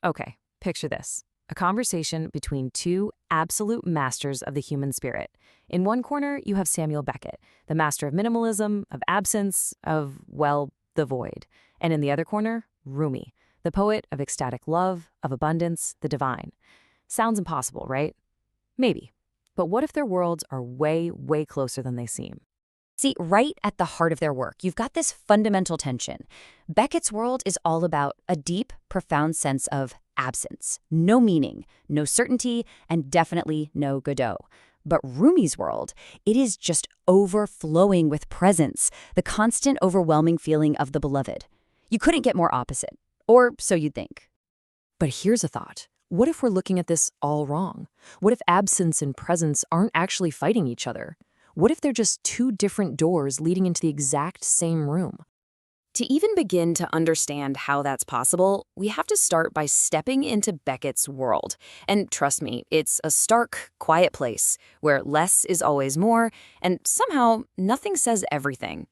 Okay, picture this. A conversation between two absolute masters of the human spirit. In one corner, you have Samuel Beckett, the master of minimalism, of absence, of, well, the void. And in the other corner, Rumi, the poet of ecstatic love, of abundance, the divine. Sounds impossible, right? Maybe. But what if their worlds are way, way closer than they seem? See, right at the heart of their work, you've got this fundamental tension. Beckett's world is all about a deep, profound sense of absence. No meaning, no certainty, and definitely no Godot. But Rumi's world, it is just overflowing with presence, the constant, overwhelming feeling of the beloved. You couldn't get more opposite. Or so you'd think. But here's a thought. What if we're looking at this all wrong? What if absence and presence aren't actually fighting each other? What if they're just two different doors leading into the exact same room? To even begin to understand how that's possible, we have to start by stepping into Beckett's world. And trust me, it's a stark, quiet place where less is always more, and somehow nothing says everything.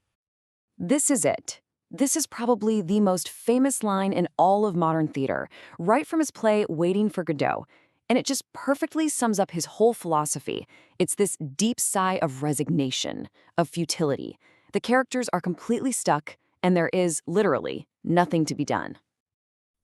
This is it. This is probably the most famous line in all of modern theater, right from his play Waiting for Godot. And it just perfectly sums up his whole philosophy. It's this deep sigh of resignation, of futility. The characters are completely stuck, and there is, literally, nothing to be done.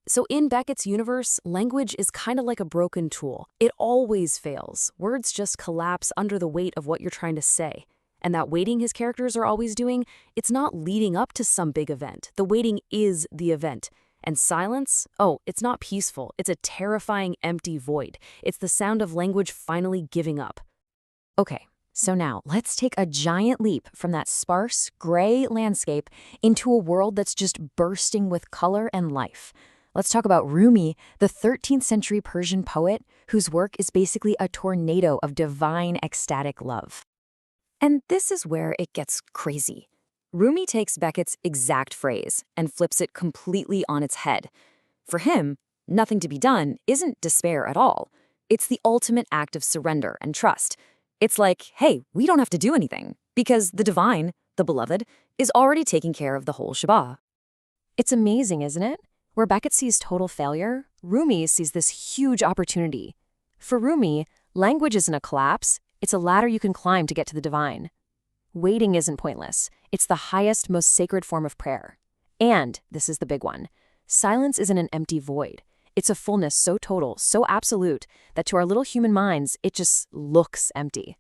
So in Beckett's universe, language is kind of like a broken tool. It always fails. Words just collapse under the weight of what you're trying to say. And that waiting his characters are always doing, it's not leading up to some big event. The waiting is the event. And silence? Oh, it's not peaceful. It's a terrifying, empty void. It's the sound of language finally giving up. Okay, so now let's take a giant leap from that sparse, gray landscape into a world that's just bursting with color and life. Let's talk about Rumi, the 13th century Persian poet whose work is basically a tornado of divine, ecstatic love. And this is where it gets crazy. Rumi takes Beckett's exact phrase and flips it completely on its head. For him, nothing to be done isn't despair at all. It's the ultimate act of surrender and trust. It's like, hey, we don't have to do anything, because the divine, the beloved, is already taking care of the whole shebah. It's amazing, isn't it? Where Beckett sees total failure, Rumi sees this huge opportunity. For Rumi, language isn't a collapse, it's a ladder you can climb to get to the divine. Waiting isn't pointless. It's the highest, most sacred form of prayer. And, this is the big one, silence isn't an empty void. It's a fullness so total, so absolute, that to our little human minds, it just looks empty.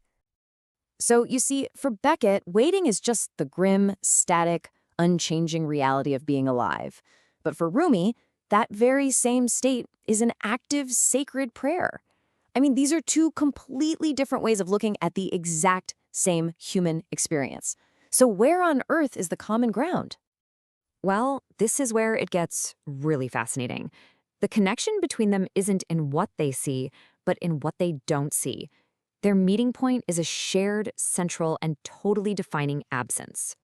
So, you see, for Beckett, waiting is just the grim, static, unchanging reality of being alive. But for Rumi, that very same state is an active, sacred prayer. I mean, these are two completely different ways of looking at the exact same human experience. So where on earth is the common ground? Well, this is where it gets really fascinating. The connection between them isn't in what they see, but in what they don't see. Their meeting point is a shared, central, and totally defining absence.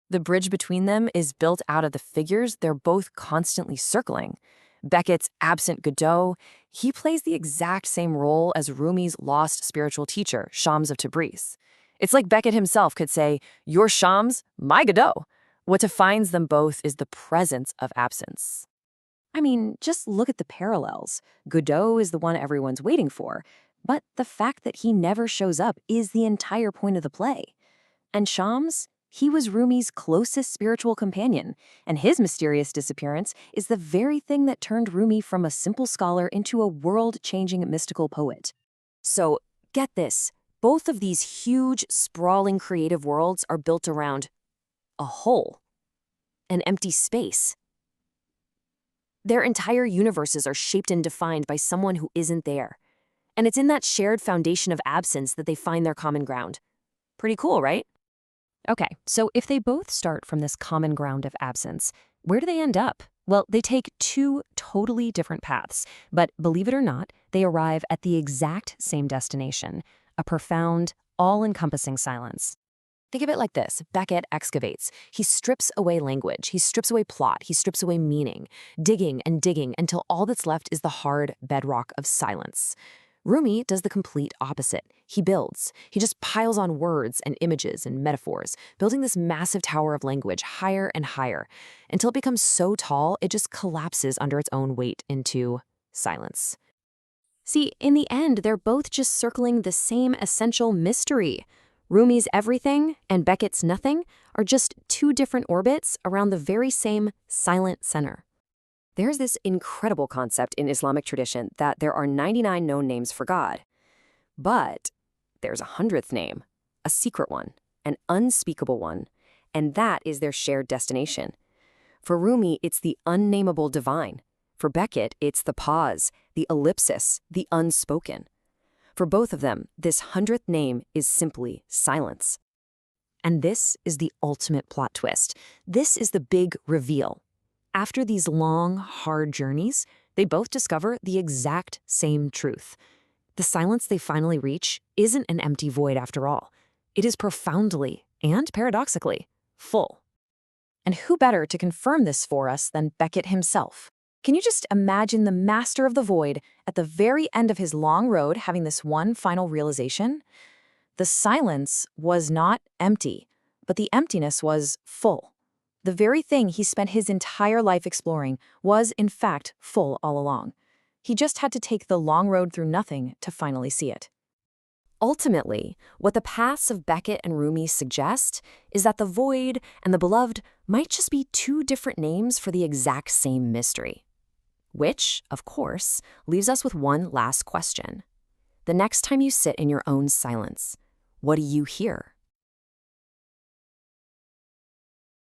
The bridge between them is built out of the figures they're both constantly circling. Beckett's absent Godot, he plays the exact same role as Rumi's lost spiritual teacher, Shams of Tabriz. It's like Beckett himself could say, "Your Shams, my Godot." What defines them both is the presence of absence. I mean, just look at the parallels. Godot is the one everyone's waiting for, but the fact that he never shows up is the entire point of the play. And Shams, he was Rumi's closest spiritual companion, and his mysterious disappearance is the very thing that turned Rumi from a simple scholar into a world-changing mystical poet. So, get this. Both of these huge, sprawling creative worlds are built around a hole, an empty space. Their entire universes are shaped and defined by someone who isn't there. And it's in that shared foundation of absence that they find their common ground. Pretty cool, right? Okay, so if they both start from this common ground of absence, where do they end up? Well, they take two totally different paths, but believe it or not, they arrive at the exact same destination, a profound, all-encompassing silence. Think of it like this. Beckett excavates. He strips away language. He strips away plot. He strips away meaning, digging and digging until all that's left is the hard bedrock of silence. Rumi does the complete opposite. He builds. He just piles on words and images and metaphors, building this massive tower of language higher and higher, until it becomes so tall it just collapses under its own weight into silence. See, in the end, they're both just circling the same essential mystery. Rumi's everything and Beckett's nothing are just two different orbits around the very same silent center. There's this incredible concept in Islamic tradition that there are 99 known names for God. But there's a 100th name, a secret one, an unspeakable one, and that is their shared destination. For Rumi, it's the unnameable divine. For Beckett, it's the pause, the ellipsis, the unspoken. For both of them, this 100th name is simply silence. And this is the ultimate plot twist. This is the big reveal. After these long, hard journeys, they both discover the exact same truth. The silence they finally reach isn't an empty void after all. It is profoundly, and paradoxically, full. And who better to confirm this for us than Beckett himself? Can you just imagine the master of the void at the very end of his long road having this one final realization? The silence was not empty, but the emptiness was full. The very thing he spent his entire life exploring was, in fact, full all along. He just had to take the long road through nothing to finally see it. Ultimately, what the paths of Beckett and Rumi suggest is that the void and the beloved might just be two different names for the exact same mystery. Which, of course, leaves us with one last question. The next time you sit in your own silence, what do you hear?